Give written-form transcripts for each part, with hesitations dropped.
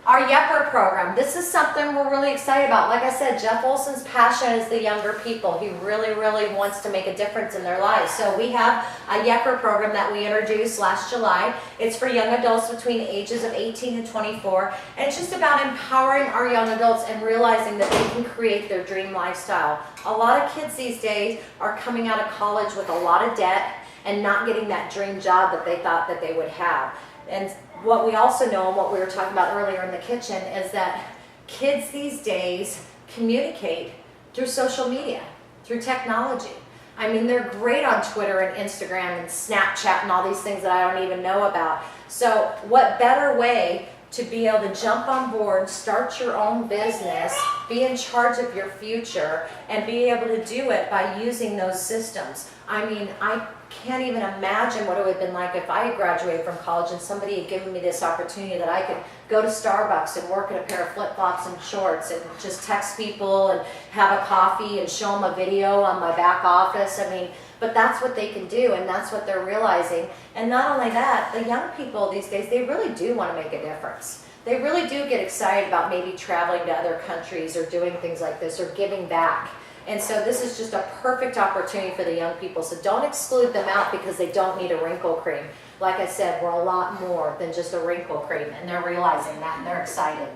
Our Yepper program, this is something we're really excited about. Like I said, Jeff Olson's passion is the younger people. He really, really wants to make a difference in their lives. So we have a Yepper program that we introduced last July. It's for young adults between the ages of 18 and 24. And it's just about empowering our young adults and realizing that they can create their dream lifestyle. A lot of kids these days are coming out of college with a lot of debt and not getting that dream job that they thought that they would have. And what we also know, and what we were talking about earlier in the kitchen, is that kids these days communicate through social media, through technology. I mean, they're great on Twitter and Instagram and Snapchat and all these things that I don't even know about. So what better way to be able to jump on board, start your own business, be in charge of your future, and be able to do it by using those systems. I mean, I can't even imagine what it would have been like if I had graduated from college and somebody had given me this opportunity that I could go to Starbucks and work in a pair of flip-flops and shorts and just text people and have a coffee and show them a video on my back office. I mean, but that's what they can do, and that's what they're realizing. And not only that, the young people these days, they really do want to make a difference. They really do get excited about maybe traveling to other countries or doing things like this or giving back. And so this is just a perfect opportunity for the young people. So don't exclude them out because they don't need a wrinkle cream. Like I said, we're a lot more than just a wrinkle cream, and they're realizing that, and they're excited.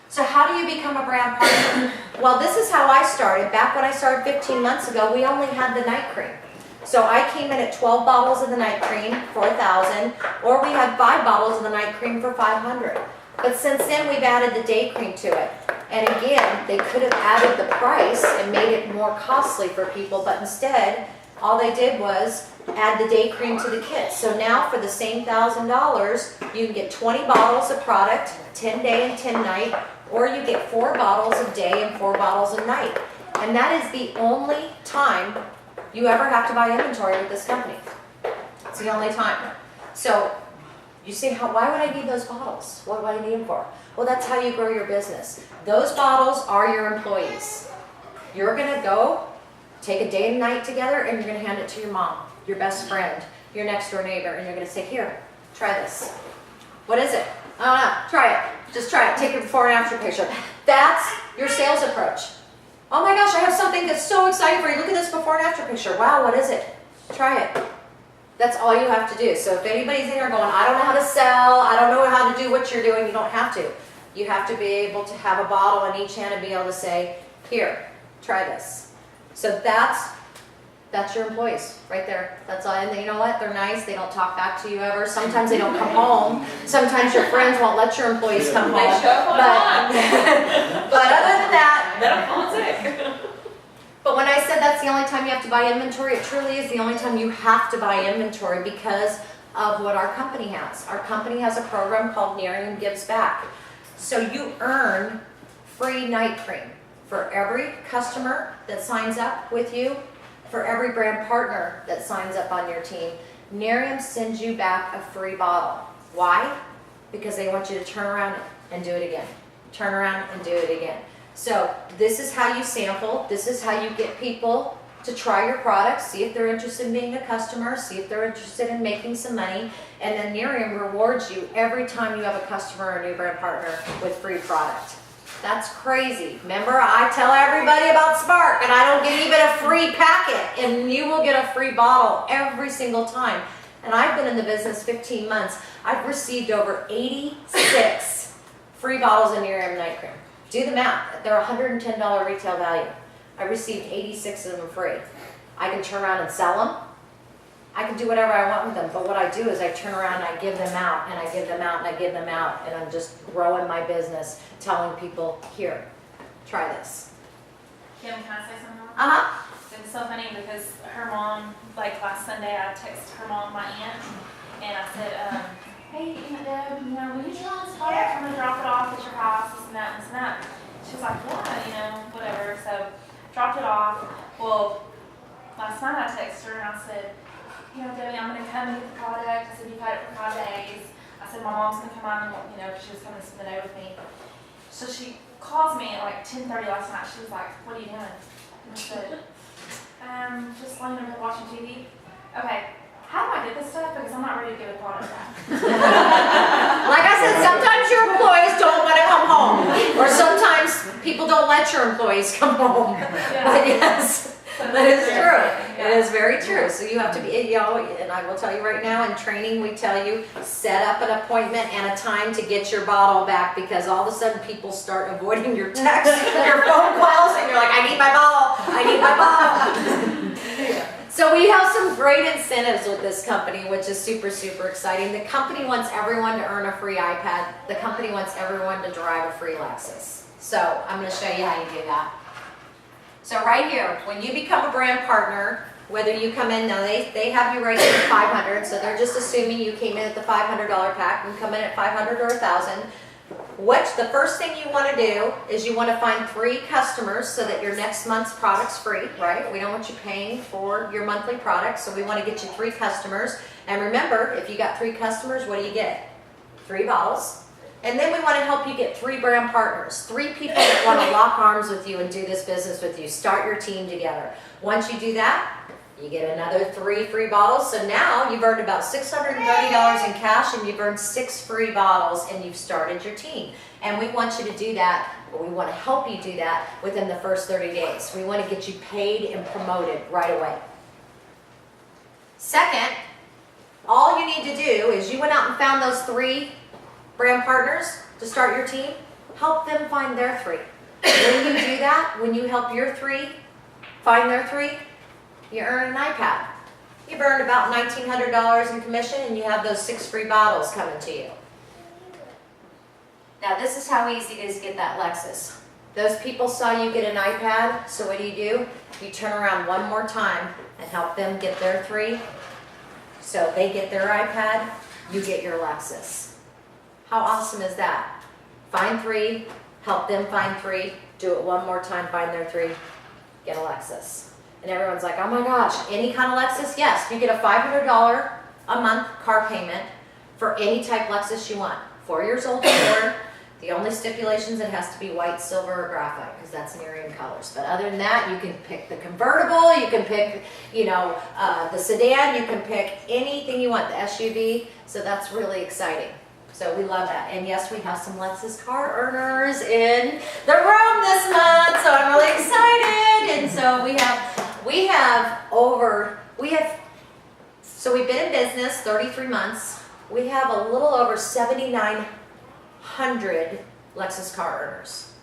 So how do you become a brand partner? Well, this is how I started. Back when I started 15 months ago, we only had the night cream. So I came in at 12 bottles of the night cream for $1,000, or we had 5 bottles of the night cream for $500. But since then, we've added the day cream to it. And again, they could have added the price and made it more costly for people, but instead, all they did was add the day cream to the kit. So now for the same $1,000, you can get 20 bottles of product, 10 day and 10 night, or you get 4 bottles of day and 4 bottles of night. And that is the only time you ever have to buy inventory with this company. It's the only time. So you say, why would I need those bottles? What do I need them for? Well, that's how you grow your business. Those bottles are your employees. You're going to go take a day and night together, and you're going to hand it to your mom, your best friend, your next door neighbor, and you're going to say, here, try this. What is it? I don't know. Try it. Just try it. Take a before and after picture. That's your sales approach. Oh my gosh, I have something that's so exciting for you. Look at this before and after picture. Wow, what is it? Try it. That's all you have to do. So if anybody's in here going, I don't know how to sell, I don't know how to do what you're doing, you don't have to. You have to be able to have a bottle in each hand and be able to say, here, try this. So that's your employees right there. That's all. And you know what? They're nice. They don't talk back to you ever. Sometimes they don't come home. Sometimes your friends won't let your employees come home. They show up on time. But other than that, they don't fall sick. but when I said that's the only time you have to buy inventory, it truly is the only time you have to buy inventory because of what our company has. Our company has a program called Nerium Gives Back. So you earn free night cream for every customer that signs up with you, for every brand partner that signs up on your team. Nerium sends you back a free bottle. Why? Because they want you to turn around and do it again. Turn around and do it again. So this is how you sample. This is how you get people to try your products, see if they're interested in being a customer, see if they're interested in making some money, and then Nerium rewards you every time you have a customer or a new brand partner with free product. That's crazy. Remember, I tell everybody about Spark, and I don't get even a free packet, and you will get a free bottle every single time. And I've been in the business 15 months. I've received over 86 free bottles of Nerium night cream. Do the math. They're $110 retail value. I received 86 of them free. I can turn around and sell them. I can do whatever I want with them, but what I do is I turn around and I give them out, and I give them out, and I give them out, and I'm just growing my business, telling people, here, try this. Kim, can I say something? Uh-huh. It was so funny because her mom, like last Sunday, I texted her mom, my aunt, and I said, hey, Aunt Deb, will you try this product? I'm going to drop it off at your house, this and that, and this and that. She was like, yeah, whatever. So, dropped it off. Well, last night I texted her and I said, Debbie, I'm going to come and get the product. I said, you've had it for 5 days. I said, my mom's going to come on and, because she was coming to spend the day with me. So she calls me at like 10:30 last night. She was like, what are you doing? And I said, just laying over watching TV. Okay, how do I get this stuff? Because I'm not ready to give the product back. Like I said, sometimes your employees don't people don't let your employees come home. But yes, that is true. It is very true. So you have to be, you know, and I will tell you right now, in training, we tell you, set up an appointment and a time to get your bottle back, because all of a sudden people start avoiding your texts, your phone calls, and you're like, I need my bottle, I need my bottle. So we have some great incentives with this company, which is super, super exciting. The company wants everyone to earn a free iPad. The company wants everyone to drive a free Lexus. So I'm going to show you how you do that. So right here, when you become a brand partner, whether you come in, now they have you rated at 500, so they're just assuming you came in at the $500 pack and come in at 500 or 1,000. The first thing you want to do is you want to find 3 customers so that your next month's product's free, right? We don't want you paying for your monthly product, so we want to get you 3 customers. And remember, if you got 3 customers, what do you get? 3 bottles. And then we want to help you get 3 brand partners, 3 people that want to lock arms with you and do this business with you. Start your team together. Once you do that, you get another 3 free bottles. So now you've earned about $630 in cash, and you've earned 6 free bottles, and you've started your team. And we want you to do that, or we want to help you do that within the first 30 days. We want to get you paid and promoted right away. Second, all you need to do is you went out and found those 3 brand partners to start your team. Help them find their 3. When you do that, when you help your 3 find their 3, you earn an iPad. You've earned about $1,900 in commission, and you have those 6 free bottles coming to you. Now this is how easy it is to get that Lexus. Those people saw you get an iPad, so what do? You turn around one more time and help them get their 3. So they get their iPad, you get your Lexus. How awesome is that? Find 3, help them find 3, do it one more time, find their 3, get a Lexus. And everyone's like, oh my gosh, any kind of Lexus? Yes, you get a $500 a month car payment for any type Lexus you want. 4 years old or more. The only stipulations, it has to be white, silver, or graphite, because that's Nerium colors. But other than that, you can pick the convertible, you can pick, you know, the sedan, you can pick anything you want, the SUV. So that's really exciting. So we love that. And yes, we have some Lexus car earners in the room this month, so I'm really excited. And so so we've been in business 33 months. We have a little over 7,900 Lexus car earners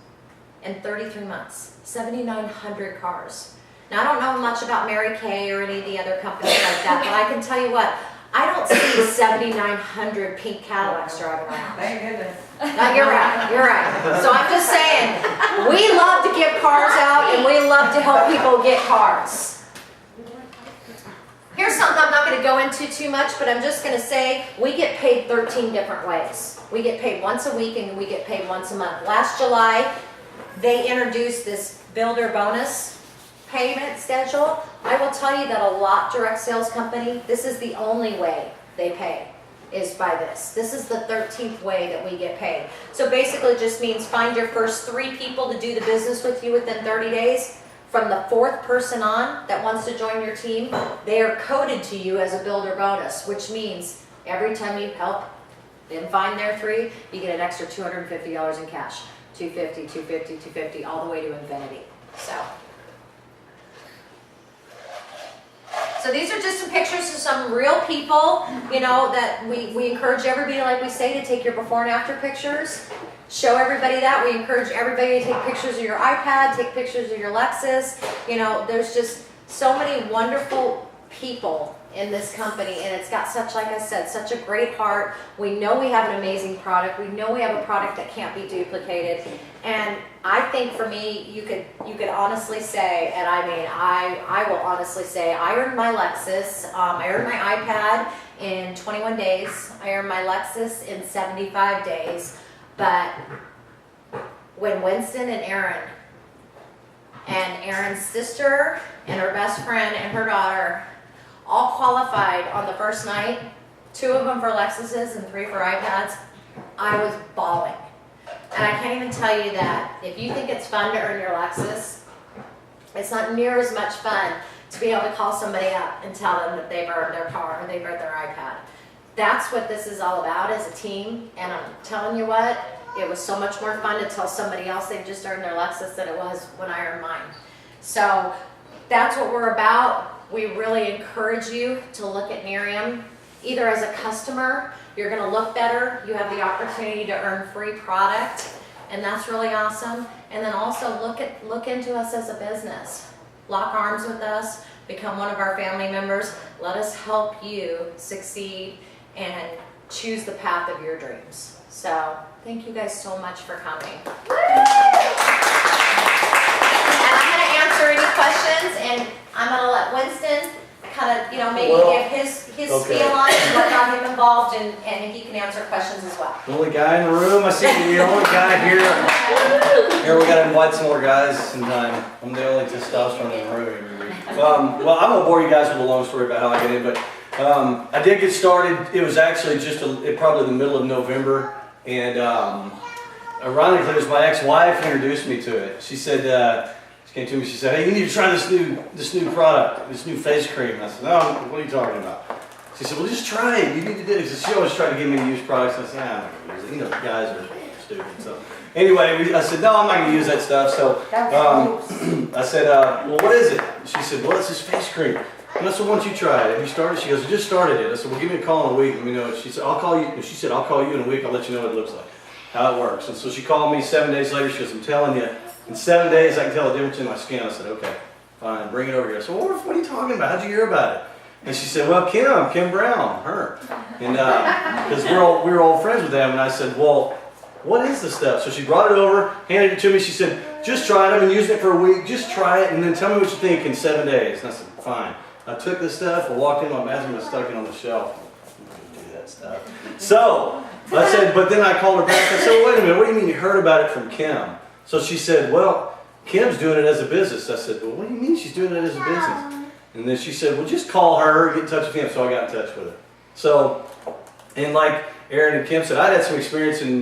in 33 months. 7,900 cars. Now I don't know much about Mary Kay or any of the other companies like that, but I can tell you what, I don't see 7,900 pink Cadillacs driving around. Thank goodness. No, you're right, you're right. So I'm just saying, we love to give cars out, and we love to help people get cars. Here's something I'm not going to go into too much, but I'm just going to say we get paid 13 different ways. We get paid once a week, and we get paid once a month. Last July, they introduced this builder bonus payment schedule. I will tell you that a lot direct sales company, this is the only way they pay, is by this. This is the 13th way that we get paid. So basically it just means find your first 3 people to do the business with you within 30 days. From the 4th person on that wants to join your team, they are coded to you as a builder bonus, which means every time you help them find their 3, you get an extra $250 in cash. $250, $250, $250, all the way to infinity. So these are just some pictures of some real people, you know, that we encourage everybody, like we say, to take your before and after pictures. Show everybody that. We encourage everybody to take pictures of your iPad, take pictures of your Lexus. You know, there's just so many wonderful people in this company, and it's got such, like I said, such a great heart. We know we have an amazing product. We know we have a product that can't be duplicated. And I think for me, you could honestly say, and I mean, I will honestly say, I earned my Lexus, I earned my iPad in 21 days. I earned my Lexus in 75 days. But when Winston and Aaron's sister and her best friend and her daughter all qualified on the first night, 2 of them for Lexuses and 3 for iPads, I was bawling. And I can't even tell you that if you think it's fun to earn your Lexus, it's not near as much fun to be able to call somebody up and tell them that they've earned their car or they've earned their iPad. that's what this is all about as a team. And I'm telling you what, it was so much more fun to tell somebody else they've just earned their Lexus than it was when I earned mine. So that's what we're about. We really encourage you to look at Nerium, either as a customer, you're gonna look better, you have the opportunity to earn free product, and that's really awesome. And then also look into us as a business. Lock arms with us, become one of our family members. Let us help you succeed and choose the path of your dreams. So thank you guys so much for coming. And I'm going to answer any questions, and I'm going to let Winston kind of, maybe give his spiel on it and what got him involved, and he can answer questions as well. The only guy in the room. I see the only guy here. Here, we got to invite some more guys sometime. I'm the only testosterone in the room every week. Well, I'm going to bore you guys with a long story about how I got in, but I did get started. It was actually just probably the middle of November, and ironically, it was my ex-wife who introduced me to it. She said, she came to me, she said, hey, you need to try this new product, this new face cream. And I said, no, what are you talking about? She said, well, just try it. You need to do it. She always tried to get me to use products. I said, I'm not going to use it. Guys are stupid. So anyway, I said, no, I'm not going to use that stuff. So I said, well, what is it? She said, well, it's this face cream. And I said, why don't you try it? Have you started? She goes, I just started it. I said, well, give me a call in a week. Let me know. She said, I'll call you. She said, I'll call you in a week. I'll let you know what it looks like, how it works. And so she called me 7 days later. She goes, I'm telling you, in 7 days I can tell the difference in my skin. I said, okay, fine, bring it over here. I said, well, what are you talking about? How'd you hear about it? And she said, well, Kim Brown, her. And because we were old friends with them. And I said, well, what is this stuff? So she brought it over, handed it to me. She said, just try it. I've been using it for a week. Just try it and then tell me what you think in 7 days. And I said, fine. I took this stuff, I walked in my bathroom and stuck it on the shelf. I'm not gonna do that stuff. So I said, but then I called her back. I said, well, wait a minute, what do you mean you heard about it from Kim? So she said, well, Kim's doing it as a business. I said, well, what do you mean she's doing it as a business? And then she said, well, just call her, get in touch with him. So I got in touch with her. So, and like Aaron and Kim said, I had some experience in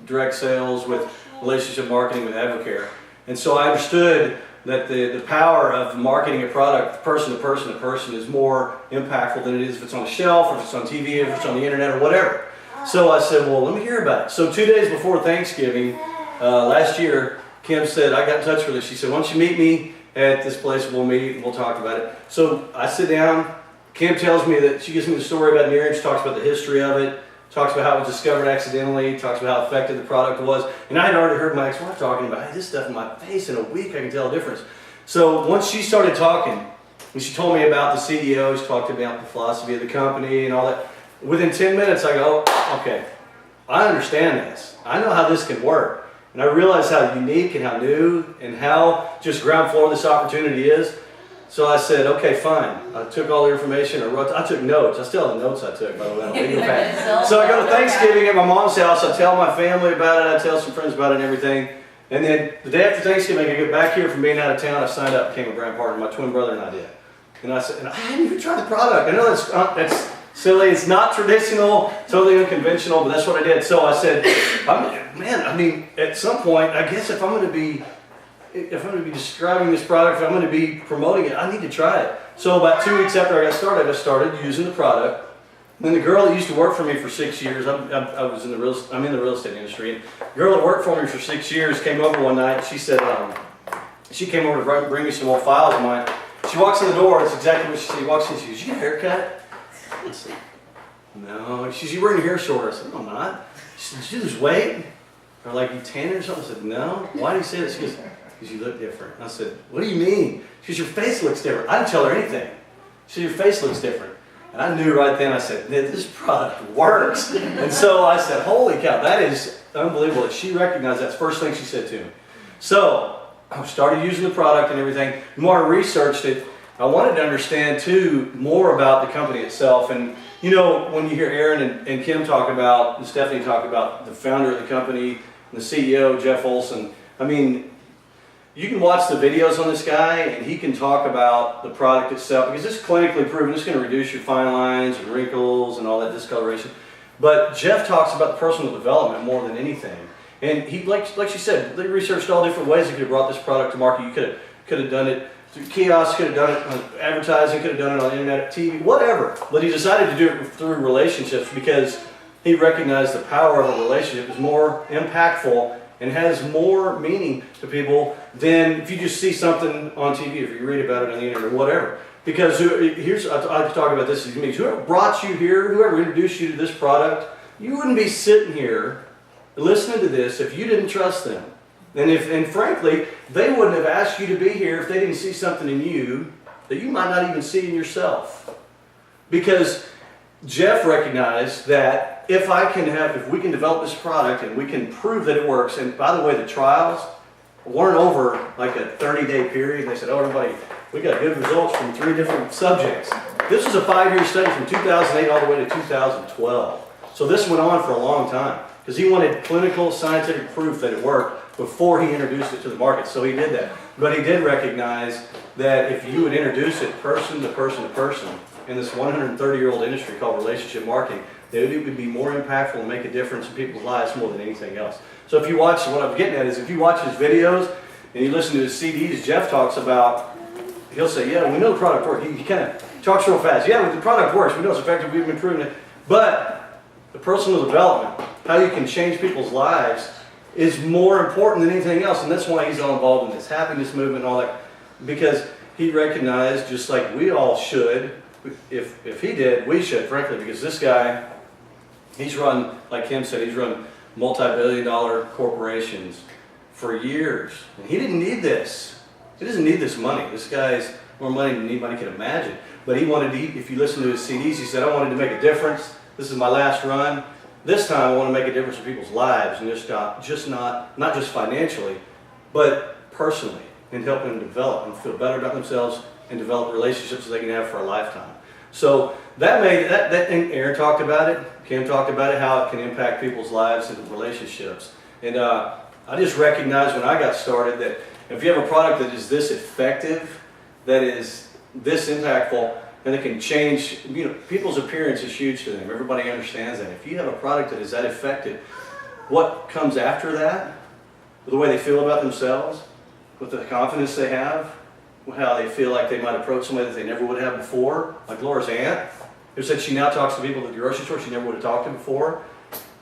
direct sales with relationship marketing with Advocare. And so I understood that the power of marketing a product person to person to person is more impactful than it is if it's on a shelf, or if it's on TV, or if it's on the internet, or whatever. So I said, well, let me hear about it. So 2 days before Thanksgiving last year, Kim said, I got in touch with her. She said, why don't you meet me at this place, we'll meet and we'll talk about it. So I sit down, Kim tells me that, she gives me the story about Nerium, she talks about the history of it, talks about how it was discovered accidentally, talks about how effective the product was. And I had already heard my ex-wife talking about, hey, this stuff in my face in a week, I can tell a difference. So once she started talking, and she told me about the CEO, she talked about the philosophy of the company and all that, within 10 minutes I go, okay, I understand this. I know how this can work. And I realized how unique and how new and how just ground floor this opportunity is. So I said, okay, fine. I took all the information, I took notes. I still have the notes I took, by the way. So I go to Thanksgiving at my mom's house. I tell my family about it. I tell some friends about it and everything. And then the day after Thanksgiving, I get back here from being out of town. I signed up, became a brand partner. My twin brother and I did. And I said, and I hadn't even tried the product. I know that's silly. It's not traditional, totally unconventional, but that's what I did. So I said, man, I mean, at some point, I guess if I'm going to be describing this product, if I'm going to be promoting it, I need to try it. So about 2 weeks after I started using the product. And then the girl that used to work for me for 6 years, I'm in the real estate industry, and the girl that worked for me for 6 years came over one night. She said, she came over to bring me some old files of mine. She walks in the door, it's exactly what she said. She walks in, she goes, you get a haircut? I said, no. She says, you wearing your hair shorter? I said, no, I'm not. She said, did you lose weight? Or like you tanning or something? I said, no. Why do you say this? She goes, because you look different. I said, what do you mean? She goes, your face looks different. I didn't tell her anything. She said, your face looks different. And I knew right then, I said, this product works. And so I said, holy cow, that is unbelievable. She recognized that's the first thing she said to me. So I started using the product and everything. The more I researched it, I wanted to understand too more about the company itself. And you know, when you hear Aaron and Kim talk about, and Stephanie talk about the founder of the company, and the CEO, Jeff Olson, I mean, you can watch the videos on this guy and he can talk about the product itself, because it's clinically proven it's going to reduce your fine lines and wrinkles and all that discoloration. But Jeff talks about personal development more than anything. And he, like she said, they researched all different ways he could have brought this product to market. You could have done it through kiosks, could have done it on advertising, could have done it on internet, TV, whatever. But he decided to do it through relationships because he recognized the power of a relationship is more impactful and has more meaning to people than if you just see something on TV, if you read about it on the internet or whatever. Because here's, I talk about this in these meetings, whoever brought you here, whoever introduced you to this product, you wouldn't be sitting here listening to this if you didn't trust them. And frankly, they wouldn't have asked you to be here if they didn't see something in you that you might not even see in yourself. Because Jeff recognized that if we can develop this product and we can prove that it works, and by the way, the trials weren't over like a 30-day period. They said, oh, everybody, we got good results from 3 different subjects. This was a 5-year study from 2008 all the way to 2012. So this went on for a long time because he wanted clinical scientific proof that it worked before he introduced it to the market. So he did that. But he did recognize that if you would introduce it person to person to person in this 130-year-old industry called relationship marketing, that it would be more impactful and make a difference in people's lives more than anything else. So if you watch, what I'm getting at is if you watch his videos and you listen to his CDs, Jeff talks about, he'll say, yeah, we know the product works. He kind of talks real fast. Yeah, the product works. We know it's effective. We've been proving it. But the personal development, how you can change people's lives, is more important than anything else. And that's why he's all involved in this happiness movement and all that. Because he recognized, just like we all should, if he did, we should, frankly, because this guy, he's run, like Kim said, he's run multi-billion-dollar corporations for years. And he didn't need this. He doesn't need this money. This guy's more money than anybody can imagine. But he wanted to, if you listen to his CDs, he said, I wanted to make a difference. This is my last run. This time I want to make a difference in people's lives, and not just financially, but personally, and help them develop and feel better about themselves and develop relationships that they can have for a lifetime. So that made that and Aaron talked about it, Kim talked about it, how it can impact people's lives and relationships. And I just recognized when I got started that if you have a product that is this effective, that is this impactful, and it can change, people's appearance is huge to them. Everybody understands that. If you have a product that is that effective, what comes after that, the way they feel about themselves, with the confidence they have, how they feel like they might approach somebody that they never would have before, like Laura's aunt, who said she now talks to people at the grocery store she never would have talked to before.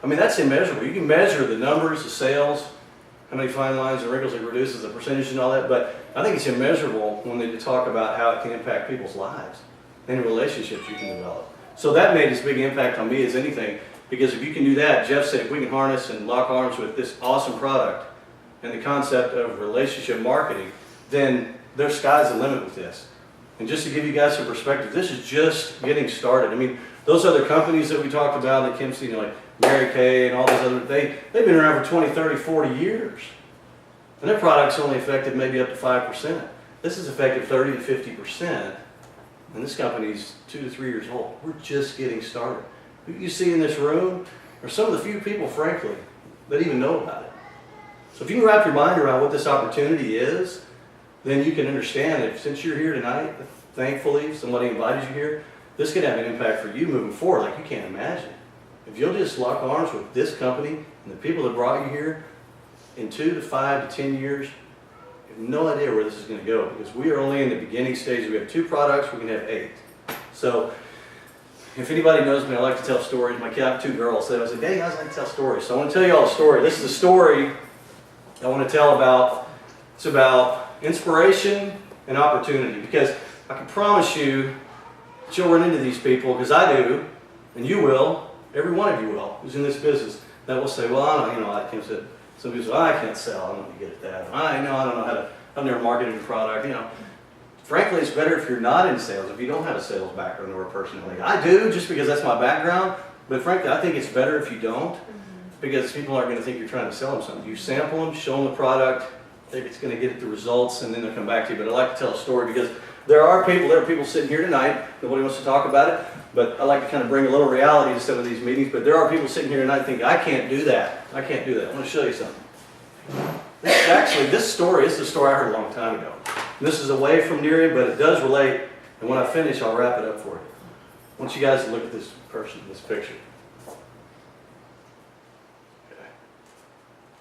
I mean, that's immeasurable. You can measure the numbers, the sales, how many fine lines and wrinkles it reduces, the percentage and all that, but I think it's immeasurable when they talk about how it can impact people's lives and relationships you can develop. So that made as big an impact on me as anything, because if you can do that, Jeff said if we can harness and lock arms with this awesome product and the concept of relationship marketing, then there's sky's the limit with this. And just to give you guys some perspective, this is just getting started. I mean, those other companies that we talked about, that Kim's seen, like Mary Kay and all those other, they've been around for 20, 30, 40 years. And their product's only effective maybe up to 5%. This is effective 30 to 50%. And this company's 2 to 3 years old. We're just getting started. Who you see in this room are some of the few people, frankly, that even know about it. So if you can wrap your mind around what this opportunity is, then you can understand that since you're here tonight, thankfully, somebody invited you here, this could have an impact for you moving forward like you can't imagine. If you'll just lock arms with this company and the people that brought you here, in 2 to 5 to 10 years, you have no idea where this is going to go, because we are only in the beginning stage. We have 2 products, we can have 8. So if anybody knows me, I like to tell stories. I have 2 girls, so I said, dang, I like to tell stories. So I want to tell you all a story. This is a story I want to tell about. It's about inspiration and opportunity, because I can promise you that you'll run into these people, because I do, and you will, every one of you will, who's in this business, that will say, well, I don't, like Kim said, some people say, I can't sell, I'm not good at that. I don't know how to, I've never marketed a product, Frankly, it's better if you're not in sales, if you don't have a sales background or a personality. I do, just because that's my background, but frankly, I think it's better if you don't, because people aren't going to think you're trying to sell them something. You sample them, show them the product, think it's going to get the results, and then they'll come back to you. But I like to tell a story, because there are people sitting here tonight, nobody wants to talk about it, but I like to kind of bring a little reality to some of these meetings. But there are people sitting here tonight thinking, I can't do that. I can't do that. I want to show you something. This story is the story I heard a long time ago. And this is away from Nerium, but it does relate. And when I finish, I'll wrap it up for you. I want you guys to look at this person, this picture. Okay.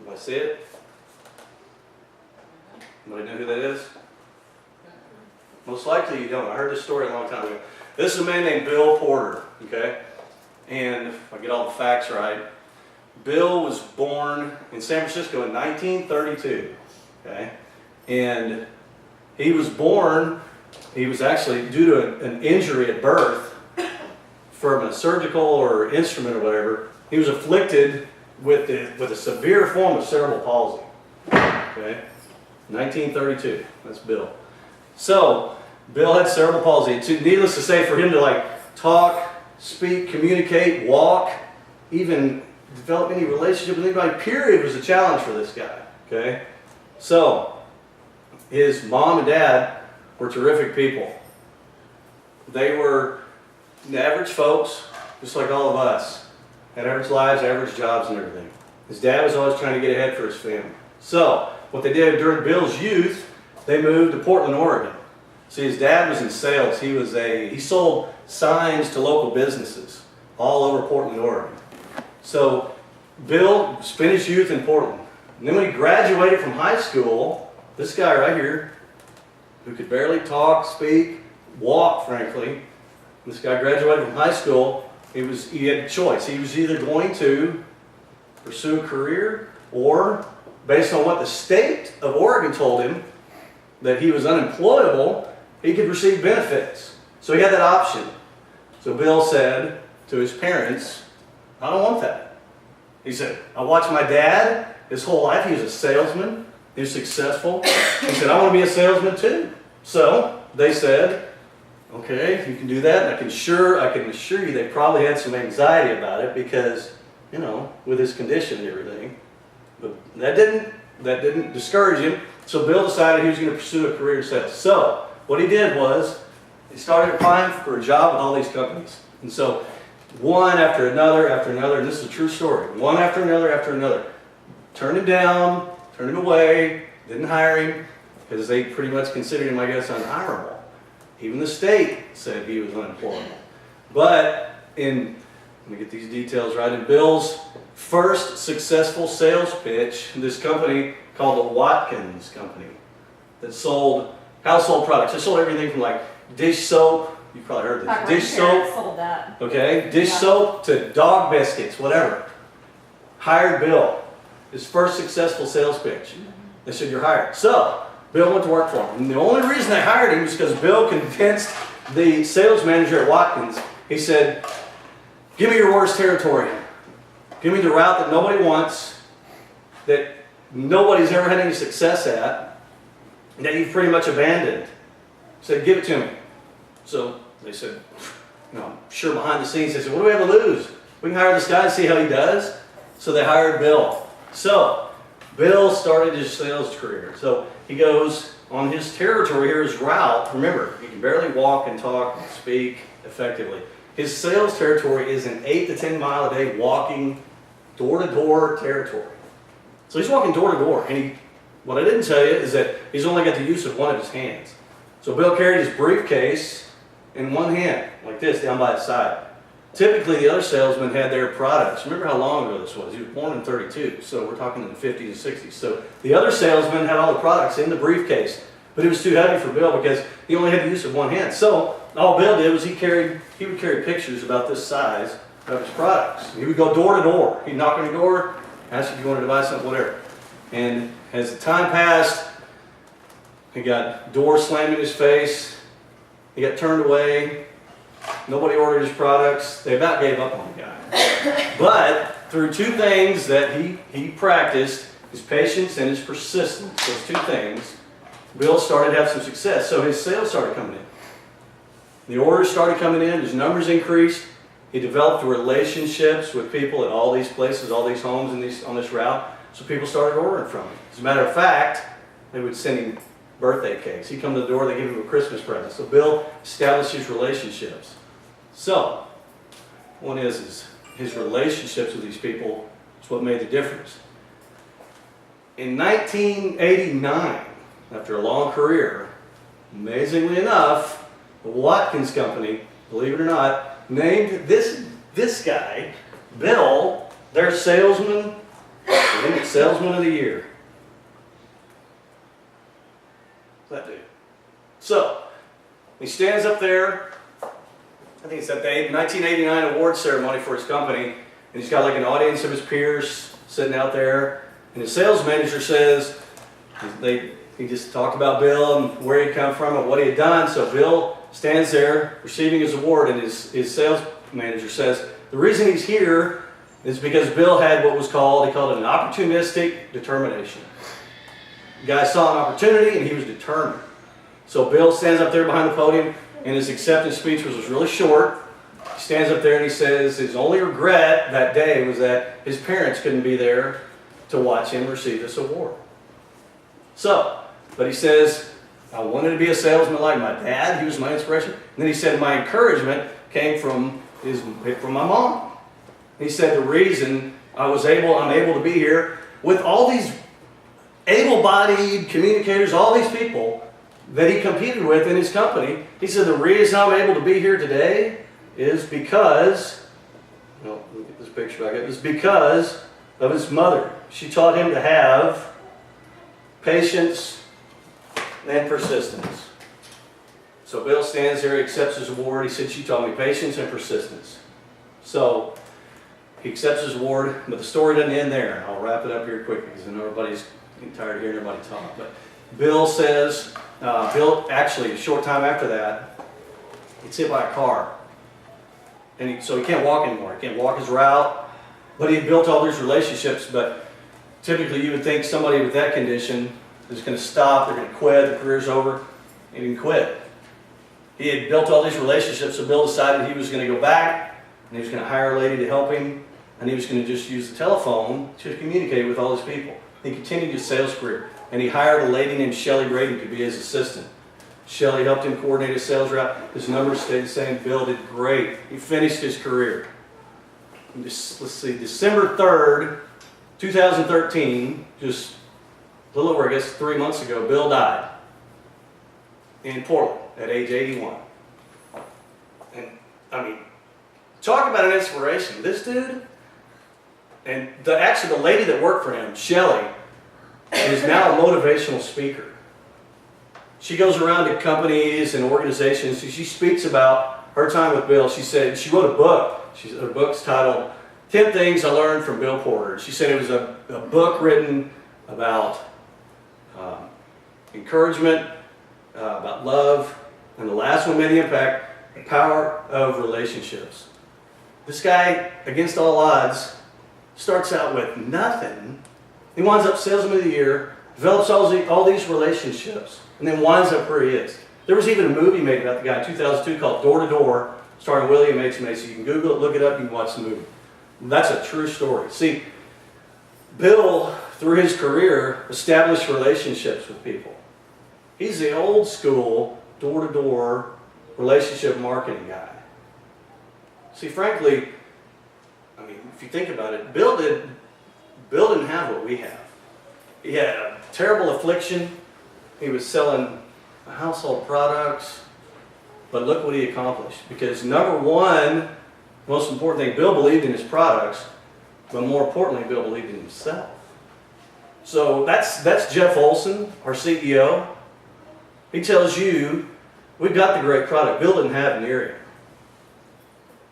Everybody see it? Anybody know who that is? Most likely you don't. I heard this story a long time ago. This is a man named Bill Porter, okay? And if I get all the facts right, Bill was born in San Francisco in 1932, okay? And he was born, he was actually due to an injury at birth from a surgical or instrument or whatever, he was afflicted with a severe form of cerebral palsy, okay? 1932, that's Bill. So, Bill had cerebral palsy. Needless to say, for him to like talk, speak, communicate, walk, even develop any relationship with anybody, period, was a challenge for this guy, okay? So, his mom and dad were terrific people. They were average folks, just like all of us. Had average lives, average jobs and everything. His dad was always trying to get ahead for his family. So, what they did during Bill's youth, they moved to Portland, Oregon. See, his dad was in sales. He sold signs to local businesses all over Portland, Oregon. So, Bill spent his youth in Portland. And then when he graduated from high school, this guy right here, who could barely talk, speak, walk, frankly, this guy graduated from high school, he had a choice. He was either going to pursue a career, or based on what the state of Oregon told him, that he was unemployable, he could receive benefits. So he had that option. So Bill said to his parents, I don't want that. He said, I watched my dad his whole life. He was a salesman. He was successful. He said, I want to be a salesman too. So they said, okay, you can do that. And I can assure you they probably had some anxiety about it because, you know, with his condition and everything. But that didn't discourage him. So Bill decided he was going to pursue a career in sales. So what he did was he started applying for a job with all these companies. And so one after another, and this is a true story, one after another, turned him down, turned him away, didn't hire him because they pretty much considered him, I guess, unhireable. Even the state said he was unemployable. But let me get these details right, in Bill's first successful sales pitch, this company called the Watkins Company that sold household products. They sold everything from like dish soap, you've probably heard this, dish soap, sold that. okay, dish soap to dog biscuits, whatever. Hired Bill, his first successful sales pitch. They said, you're hired. So, Bill went to work for him. And the only reason they hired him was because Bill convinced the sales manager at Watkins, he said, give me your worst territory. Give me the route that nobody wants, that nobody's ever had any success at, and that you've pretty much abandoned. He said, give it to me. So they said, you know, sure, behind the scenes, they said, what do we have to lose? We can hire this guy and see how he does. So they hired Bill. So Bill started his sales career. So he goes on his territory here, his route. Remember, he can barely walk and talk and speak effectively. His sales territory is an 8 to 10 mile a day walking door-to-door territory. So he's walking door to door, and what I didn't tell you is that he's only got the use of one of his hands. So Bill carried his briefcase in one hand, like this, down by his side. Typically, the other salesmen had their products. Remember how long ago this was? He was born in 32, so we're talking in the 50s and 60s. So the other salesmen had all the products in the briefcase, but it was too heavy for Bill because he only had the use of one hand. So all Bill did was he would carry pictures about this size of his products. He would go door to door. He'd knock on your door, ask if you wanted to buy something, whatever. And as the time passed, he got doors slammed in his face. He got turned away. Nobody ordered his products. They about gave up on the guy. But through two things that he practiced, his patience and his persistence, those two things, Bill started to have some success. So his sales started coming in. The orders started coming in. His numbers increased. He developed relationships with people at all these places, all these homes on this route. So people started ordering from him. As a matter of fact, they would send him birthday cakes. He'd come to the door, they give him a Christmas present. So Bill established his relationships. So, one is his relationships with these people is what made the difference. In 1989, after a long career, amazingly enough, the Watkins Company, believe it or not, named this guy, Bill, their salesman of the year. That dude. So, He stands up there, I think it's at the 1989 award ceremony for his company, and he's got like an audience of his peers sitting out there, and his sales manager says, he just talked about Bill and where he'd come from and what he had done. So Bill stands there receiving his award, and his sales manager says, the reason he's here is because Bill had what he called it an opportunistic determination. The guy saw an opportunity and he was determined. So Bill stands up there behind the podium, and his acceptance speech was really short. He stands up there and he says his only regret that day was that his parents couldn't be there to watch him receive this award. So, but he says, I wanted to be a salesman like my dad. He was my inspiration. And then he said my encouragement came from my mom. He said the reason I'm able to be here with all these able-bodied communicators, all these people that he competed with in his company, he said the reason I'm able to be here today is because, look at this picture back up, is because of his mother. She taught him to have patience and persistence. So Bill stands there, he accepts his award. He said, she taught me patience and persistence. So he accepts his award, but the story doesn't end there. I'll wrap it up here quickly because I know everybody's getting tired of hearing everybody talk. But Bill says, Bill actually, a short time after that, gets hit by a car. And so he can't walk anymore. He can't walk his route. But he had built all these relationships, but typically you would think somebody with that condition is going to stop, they're going to quit, the career's over. He didn't quit. He had built all these relationships, so Bill decided he was going to go back, and he was going to hire a lady to help him, and he was going to just use the telephone to communicate with all these people. He continued his sales career, and he hired a lady named Shelly Brady to be his assistant. Shelly helped him coordinate his sales route. His numbers stayed the same. Bill did great. He finished his career. Let's see, December 3rd, 2013, just a little over, I guess, 3 months ago, Bill died in Portland at age 81. And, I mean, talk about an inspiration. This dude, and actually the lady that worked for him, Shelly, is now a motivational speaker. She goes around to companies and organizations. She speaks about her time with Bill. She said, she wrote a book. Her book's titled 10 Things I Learned from Bill Porter. She said it was a book written about encouragement, about love, and the last one made the impact, the power of relationships. This guy, against all odds, starts out with nothing. He winds up Salesman of the Year, develops all these relationships, and then winds up where he is. There was even a movie made about the guy in 2002 called Door to Door, starring William H. Macy. You can Google it, look it up, you can watch the movie. That's a true story. See, Bill, through his career, established relationships with people. He's the old school, door-to-door relationship marketing guy. See, frankly, I mean, if you think about it, Bill didn't have what we have. He had a terrible affliction. He was selling household products. But look what he accomplished. Because number one, most important thing, Bill believed in his products, but more importantly, Bill believed in himself. So that's Jeff Olson, our CEO. He tells you, we've got the great product. Bill didn't have Nerium.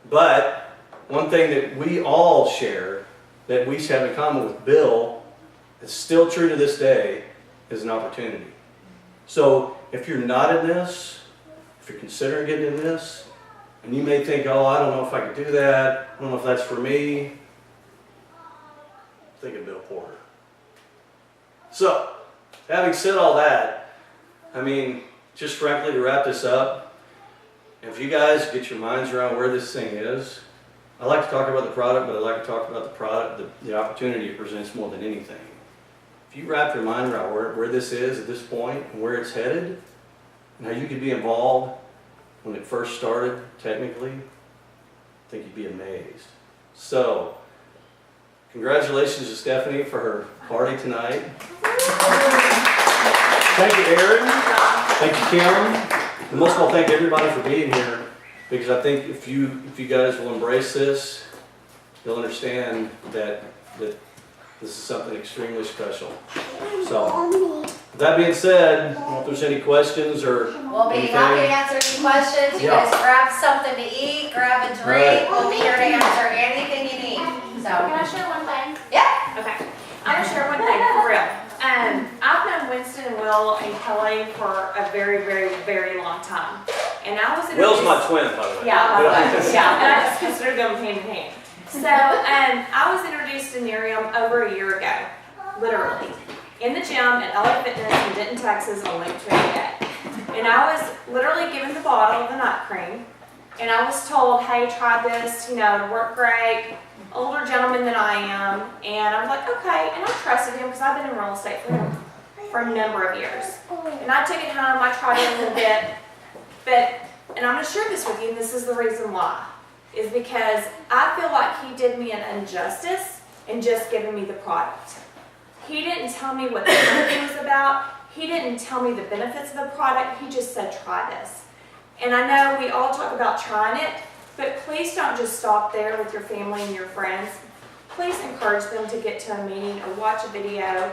But one thing that we all share, that we have in common with Bill, is still true to this day, is an opportunity. So if you're not in this, if you're considering getting in this, and you may think, oh, I don't know if I could do that, I don't know if that's for me, think of Bill Porter. So, having said all that, I mean, just frankly to wrap this up, if you guys get your minds around where this thing is, I like to talk about the product, but I like to talk about the product, the opportunity it presents more than anything. If you wrap your mind around where this is at this point and where it's headed, and how you could be involved when it first started, technically, I think you'd be amazed. So, congratulations to Stephanie for her party tonight. Thank you, Aaron. Thank you, Kim. And most of all, thank everybody for being here, because I think if you guys will embrace this, you'll understand that this is something extremely special. So, That being said, I don't know if there's any questions or We'll be happy to answer any questions. You Yeah. guys grab something to eat, grab a drink. We'll be here to answer anything you need. Can So, I share one thing? yeah. Okay. I'm gonna share one thing for real. I've known Winston and Will and Kelly for a very, very, very long time. And I was Will's introduced. my twin, by the way. Yeah, by the way. Yeah, and I just consider them hand in hand. So, I was introduced to Nerium over a year ago, literally, in the gym at LA Fitness in Denton, Texas on Lake Trinidad. And I was literally given the bottle of the nut cream, and I was told, hey, try this, you know, it'll work great. Older gentleman than I am, and I was like, okay, and I trusted him because I've been in real estate for a number of years. And I took it home, I tried it a little bit, and I'm gonna share this with you, and this is the reason why, is because I feel like he did me an injustice in just giving me the product. He didn't tell me what the company was about, he didn't tell me the benefits of the product, he just said, try this. And I know we all talk about trying it, but please don't just stop there with your family and your friends. Please encourage them to get to a meeting or watch a video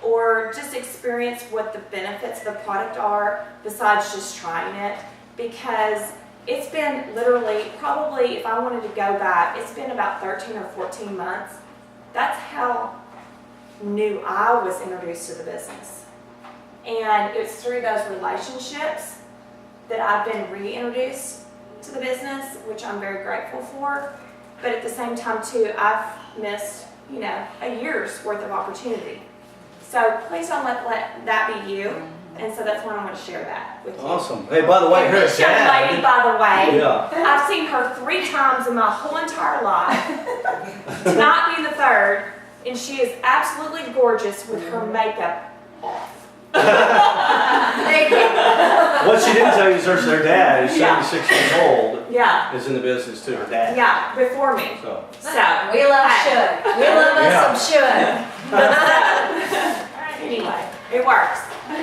or just experience what the benefits of the product are besides just trying it, because it's been literally, probably if I wanted to go back, it's been about 13 or 14 months. That's how new I was introduced to the business. And it's through those relationships that I've been reintroduced to the business, which I'm very grateful for. But at the same time too, I've missed, you know, a year's worth of opportunity. So please don't let that be you. And so that's why I want to share that with you. Awesome. Hey, by the way, And her this young lady, dad. by the way, Yeah. I've seen her 3 times in my whole entire life. Tonight being the 3rd, and she is absolutely gorgeous with her makeup off. Thank you. What she didn't tell you is their dad, who's Yeah. 76 years old, Yeah, is in the business too. Her dad. yeah, before me. So. So, We love Hey. should. We love us some should. anyway, it works. All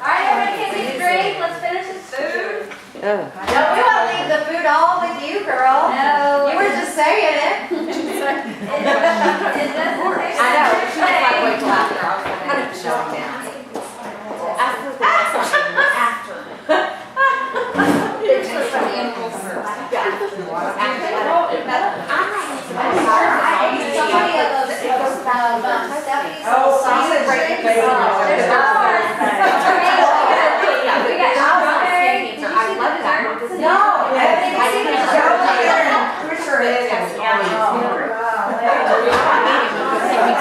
right, everybody can take a drink. Let's finish this food. No, we want to leave the food all with you, girl. No. You were just saying it. I know. She was like, wait till after. I was kind of showing down.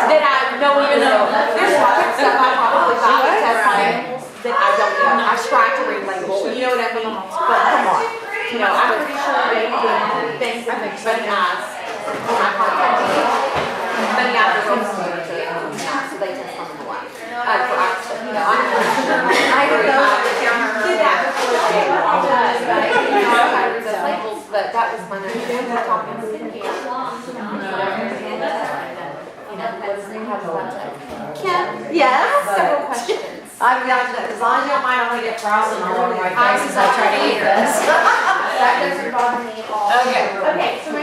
Did I know even though there's stuff I probably thought was testimonials that I don't know. I tried to relabel, you know what I mean? But come on. You know, I'm pretty sure they did things that make funny eyes when I contacted them. Funny eyes are going to so they test on the one. For Oxford, you know, I did that before they apologized, but you know, I read the labels, but that was my next thing. We're talking skincare. Kim? Yes? Several questions. I've got, as long as you don't mind, I'm gonna get frosting all over my face as I try to eat this. That doesn't bother me at all. Okay. Okay, so